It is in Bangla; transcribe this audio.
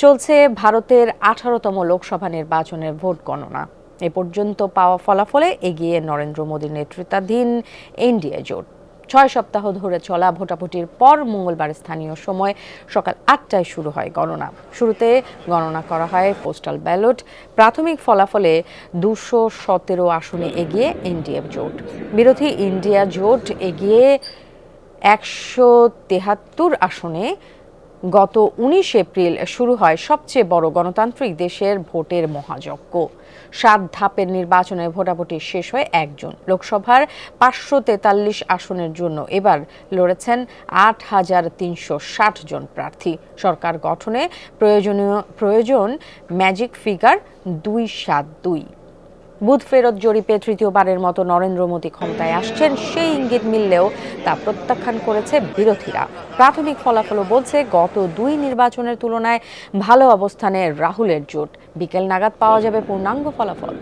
চলছে ভারতের 18তম লোকসভা নির্বাচনের ভোট গণনা। এ পর্যন্ত পাওয়া ফলাফলে এগিয়ে নরেন্দ্র মোদীর নেতৃত্বাধীন এনডিএ জোট। 6 সপ্তাহ ধরে চলা ভোটাভুটির পর মঙ্গলবার স্থানীয় সময় সকাল 8টায় শুরু হয় গণনা। শুরুতে গণনা করা হয় পোস্টাল ব্যালট। প্রাথমিক ফলাফলে 217 আসনে এগিয়ে এনডিএ জোট। বিরোধী ইন্ডিয়া জোট এগিয়ে 173 আসনে। গত 19 এপ্রিল শুরু হয় সবচেয়ে বড় গণতান্ত্রিক দেশের ভোটের মহাযজ্ঞ। 7 ধাপের নির্বাচনে ভোটাভুটি শেষ হয় 1 জুন। লোকসভার 543 আসনের জন্য এবার লড়েছেন 8,360 জন প্রার্থী। সরকার গঠনে প্রয়োজন ম্যাজিক ফিগার 272। বুথ ফেরত জরিপে তৃতীয়বারের মতো নরেন্দ্র মোদী ক্ষমতায় আসছেন সেই ইঙ্গিত মিললেও তা প্রত্যাখ্যান করেছে বিরোধীরা। প্রাথমিক ফলাফলও বলছে গত 2 নির্বাচনের তুলনায় ভালো অবস্থানে রাহুলের জোট। বিকেল নাগাদ পাওয়া যাবে পূর্ণাঙ্গ ফলাফল।